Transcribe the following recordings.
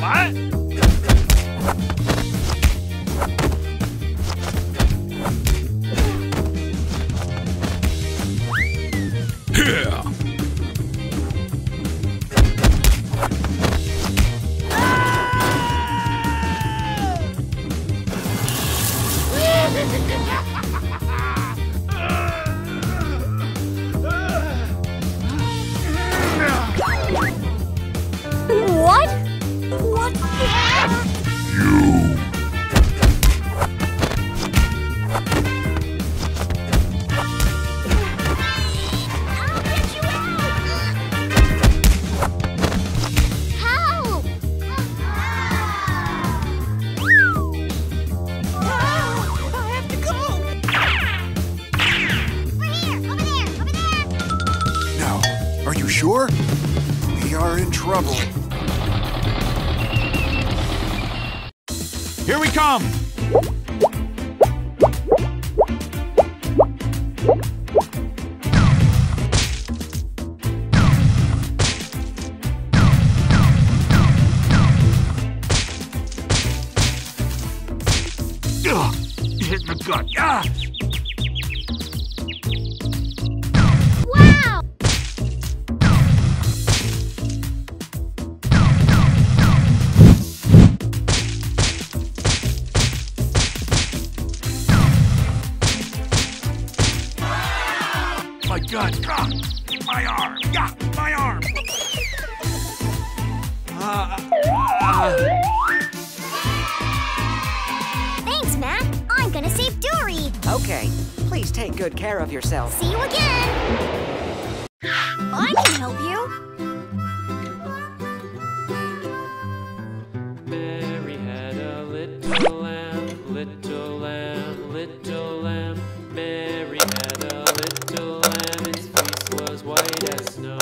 What? Yeah. What? What? You. I'll get you out! Help! I have to go! Over here! Over there! Over there! Now, are you sure? We are in trouble. Here we come! Ugh! Hit in the gut. Ah! Wow! My gut! Ah! My arm! Ah! My arm! Thanks, Matt. I'm gonna save Dory. Okay, please take good care of yourself. See you again. I can help you. Mary had a little lamb, little lamb, little lamb. Mary had a little lamb, its fleece was white as snow.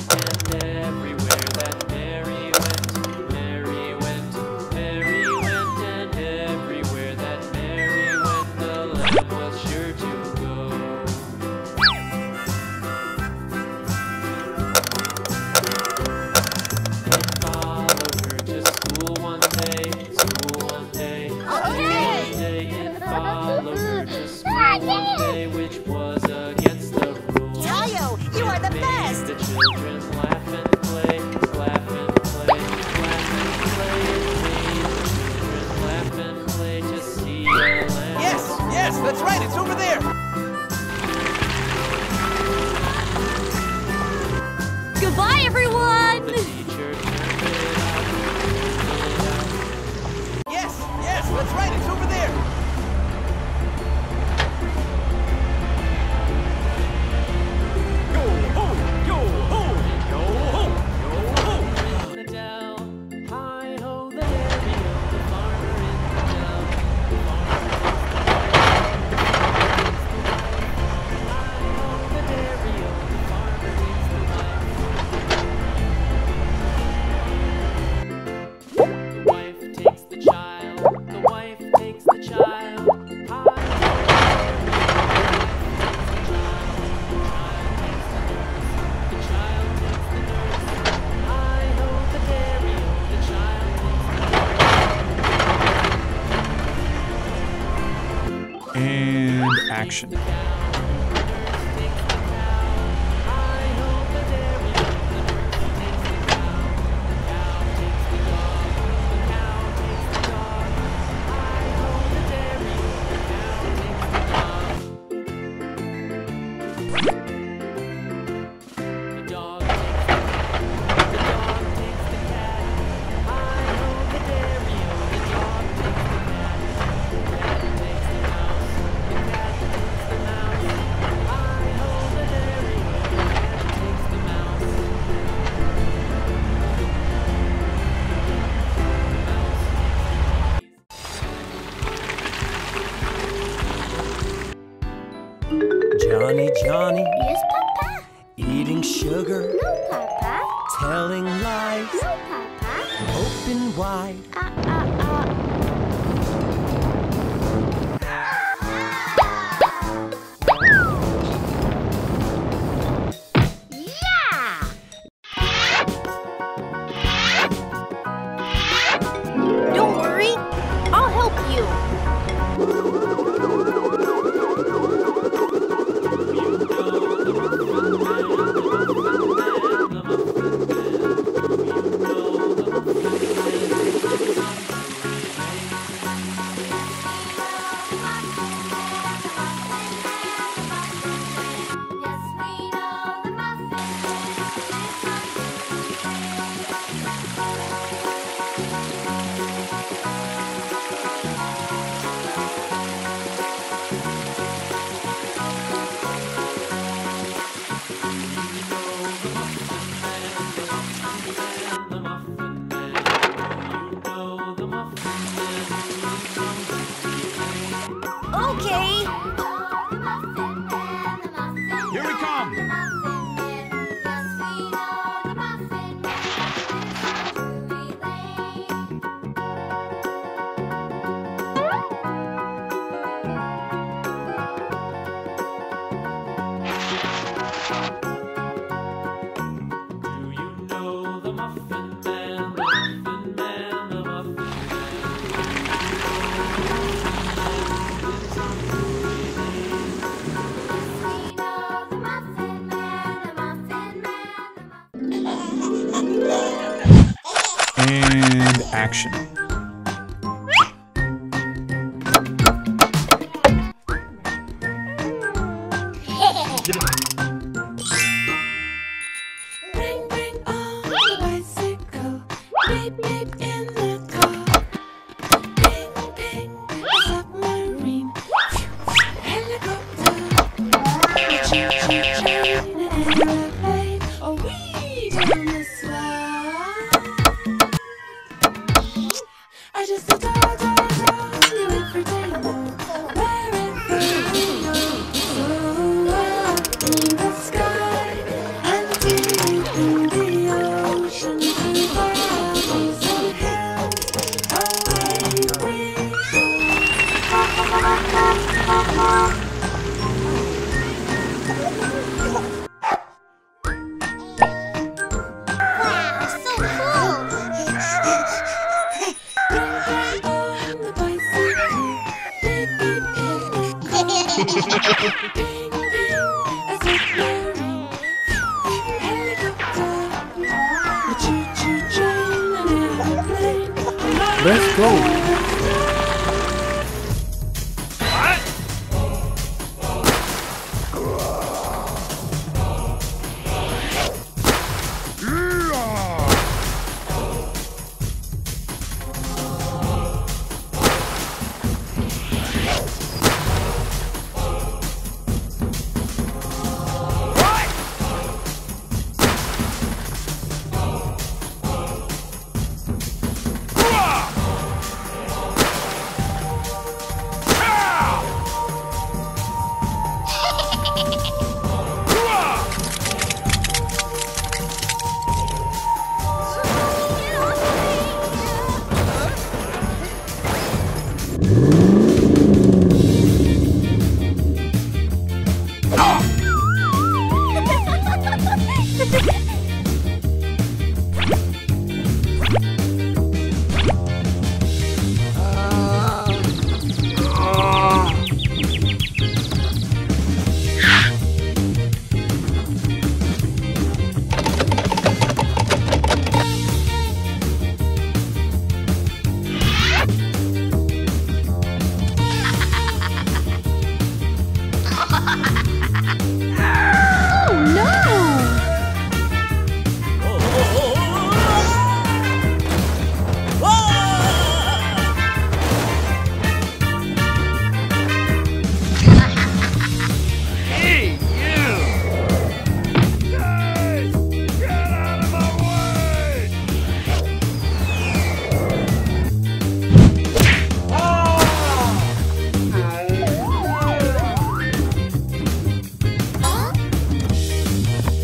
And everywhere that Mary went, Mary went, Mary went. And everywhere that Mary went, the lamb was sure to go. It followed her to school one day, school one day, Okay. one day. It followed her to school one day, which was against the rules. Tayo, you are the Made best! the children laugh and play, laugh and play, laugh and play. It made the children laugh and play to see a lamb. Yes, that's right, it's over there! Goodbye, everyone. The teacher turned it out. Yes, that's right, it's over there! In the dell, hi-ho, the dairy-o, the farmer in the dell. Hi-ho, the dairy-o, the farmer takes the wife. The wife takes the child, the wife takes the child. Hi-ho, the child takes the nurse. Hi-ho, the dairy-o, the child takes the nurse. And action. Johnny, Yes, Papa. eating sugar, No, Papa. telling lies, No, Papa. open wide. Do you know the Muffin Man? The Muffin Man, the Muffin Man. Lives on Fruity Days. We know the Muffin Man, the Muffin Man, the Muffin And action. Ring, ring on the bicycle, beep, beep in the car. Ping, ping, a submarine, helicopter, a choo-choo train, an aeroplane, a wee down the slide. I just adore you every day more, wherever you go. So up in the sky and deep in the ocean, through valleys and hills, away we Wow, so cool! Ring, ring on the bicycle, beep, beep in the car. Ping, ping, a submarine, helicopter, a choo-choo train, an aeroplane. Let's go.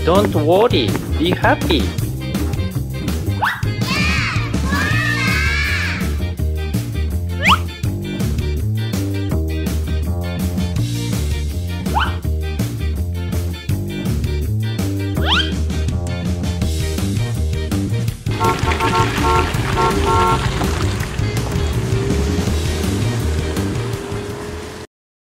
Don't worry, be happy.